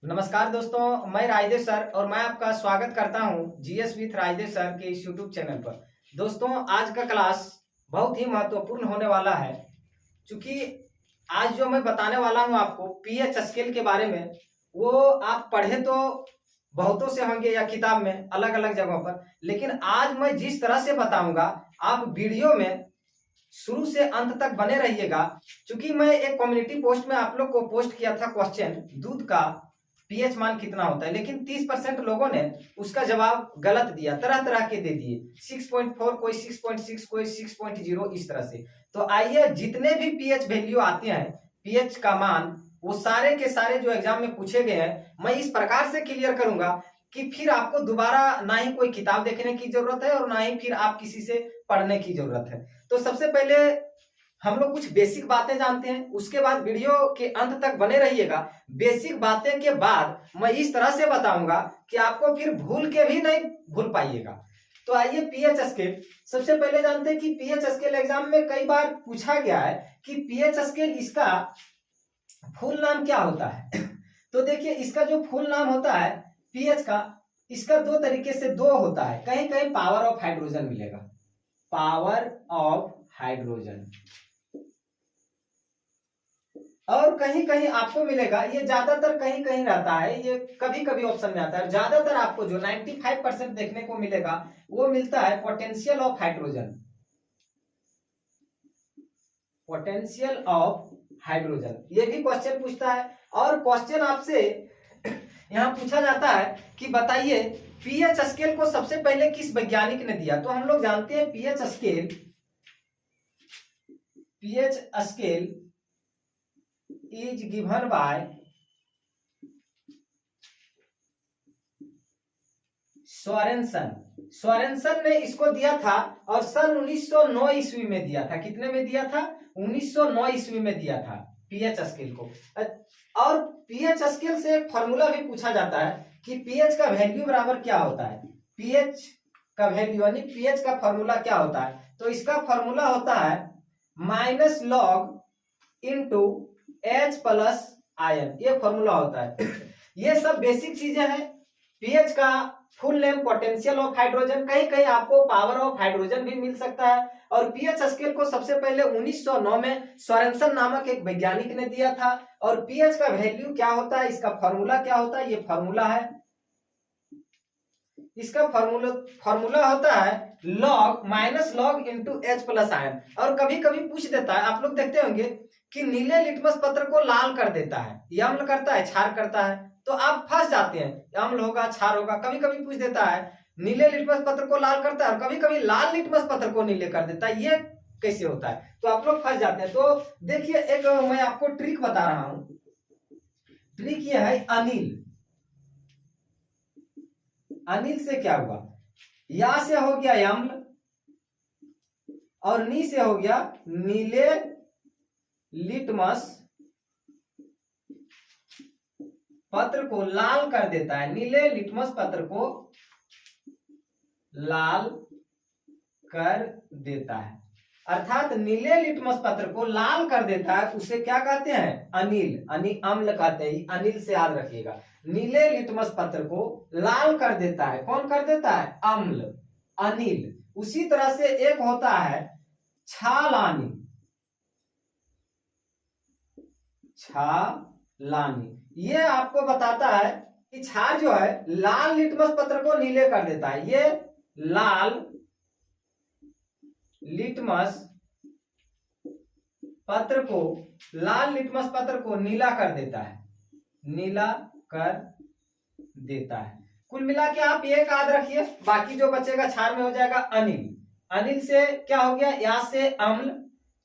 नमस्कार दोस्तों, मैं राजदेव सर और मैं आपका स्वागत करता हूं जीएस विथ राजदेव सर के इस यूट्यूब चैनल पर। दोस्तों, आज का क्लास बहुत ही महत्वपूर्ण होने वाला है, क्योंकि आज जो मैं बताने वाला हूं आपको पीएच स्केल के बारे में, वो आप पढ़े तो बहुतों से होंगे या किताब में अलग अलग जगहों पर, लेकिन आज मैं जिस तरह से बताऊंगा आप वीडियो में शुरू से अंत तक बने रहिएगा। क्योंकि मैं एक कम्युनिटी पोस्ट में आप लोग को पोस्ट किया था क्वेश्चन, दूध का पीएच मान कितना होता है, लेकिन 30% लोगों ने उसका जवाब गलत दिया, तरह तरह के दे दिए, 6.4, कोई 6.6, कोई 6.0, इस तरह से। तो आइए, जितने भी पीएच वैल्यू आते हैं, पीएच का मान, वो सारे के सारे जो एग्जाम में पूछे गए हैं, मैं इस प्रकार से क्लियर करूंगा कि फिर आपको दोबारा ना ही कोई किताब देखने की जरूरत है और ना ही फिर आप किसी से पढ़ने की जरूरत है। तो सबसे पहले हम लोग कुछ बेसिक बातें जानते हैं, उसके बाद वीडियो के अंत तक बने रहिएगा। बेसिक बातें के बाद मैं इस तरह से बताऊंगा कि आपको फिर भूल के भी नहीं भूल पाइएगा। तो आइए, पीएच स्केल सबसे पहले जानते हैं कि पीएच स्केल एग्जाम में कई बार पूछा गया है कि पीएच स्केल इसका फुल नाम क्या होता है। तो देखिए, इसका जो फुल नाम होता है पीएच का, इसका दो तरीके से दो होता है। कहीं कहीं पावर ऑफ हाइड्रोजन मिलेगा, पावर ऑफ हाइड्रोजन, और कहीं कहीं आपको मिलेगा, ये ज्यादातर कहीं कहीं रहता है, ये कभी कभी ऑप्शन में आता है। ज्यादातर आपको जो 95% देखने को मिलेगा वो मिलता है potential of hydrogen, potential of hydrogen. ये भी क्वेश्चन पूछता है, और क्वेश्चन आपसे यहां पूछा जाता है कि बताइए पीएच स्केल को सबसे पहले किस वैज्ञानिक ने दिया। तो हम लोग जानते हैं pH scale is given by Sorensen ने इसको दिया था, और सन 1909 ईस्वी में दिया था। कितने में दिया था? 1909 ईस्वी में दिया था पीएच स्केल को। और पीएच स्केल से एक फॉर्मूला भी पूछा जाता है कि पीएच का वैल्यू बराबर क्या होता है। पीएच का वैल्यू यानी पीएच का फॉर्मूला क्या होता है? तो इसका फॉर्मूला होता है -log into H plus ion, ये फॉर्मूला होता है। ये सब बेसिक चीजें हैं। पीएच का full name potential of hydrogen, कहीं कहीं आपको पावर ऑफ हाइड्रोजन भी मिल सकता है। और पीएच स्केल को सबसे पहले 1909 में सोरेनसन नामक एक वैज्ञानिक ने दिया था। और पीएच का वैल्यू क्या होता है, इसका फॉर्मूला क्या होता है, ये फॉर्मूला है। इसका फॉर्मूला होता है -log into H plus ion. और कभी कभी पूछ देता है, आप लोग देखते होंगे कि नीले लिटमस पत्र को लाल कर देता है, यह अम्ल करता है, क्षार करता है, तो आप फंस जाते हैं, अम्ल होगा क्षार होगा। कभी कभी पूछ देता है नीले लिटमस पत्र को लाल करता है, और कभी कभी लाल लिटमस पत्र को नीले कर देता है, ये कैसे होता है, तो आप लोग फंस जाते हैं। तो देखिए, एक मैं आपको ट्रिक बता रहा हूं। ट्रिक ये है, अनिल से क्या हुआ, या से हो गया अम्ल, और नी से हो गया नीले लिटमस पत्र को लाल कर देता है। नीले लिटमस पत्र को लाल कर देता है, अर्थात नीले लिटमस पत्र को लाल कर देता है, उसे क्या कहते हैं? अनिल, अम्ल कहते हैं। अनिल से याद रखिएगा, नीले लिटमस पत्र को लाल कर देता है। कौन कर देता है? अम्ल, अनिल। उसी तरह से एक होता है छालानी, ये आपको बताता है कि क्षार जो है लाल लिटमस पत्र को नीले कर देता है। ये लाल लिटमस पत्र को नीला कर देता है, नीला कर देता है। कुल मिला के आप ये याद रखिए, बाकी जो बचेगा क्षार में हो जाएगा अनिल। अनिल से क्या हो गया? या से अम्ल,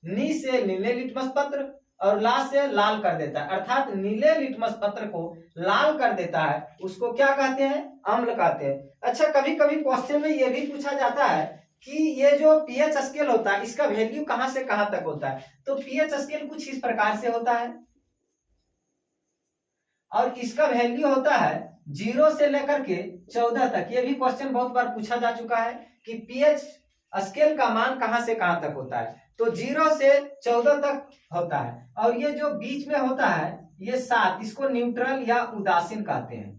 नी से नीले लिटमस पत्र, और ला से लाल कर देता है, अर्थात नीले लिटमस पत्र को लाल कर देता है, उसको क्या कहते हैं? अम्ल कहते हैं। अच्छा, कभी कभी क्वेश्चन में यह भी पूछा जाता है कि ये जो पीएच स्केल होता है, इसका वैल्यू कहां से कहां तक होता है। तो पीएच स्केल कुछ इस प्रकार से होता है, और इसका वैल्यू होता है 0 से लेकर के 14 तक। ये भी क्वेश्चन बहुत बार पूछा जा चुका है कि पीएच स्केल का मान कहां से कहां तक होता है। तो 0 से 14 तक होता है, और ये जो बीच में होता है ये 7 इसको न्यूट्रल या उदासीन कहते हैं।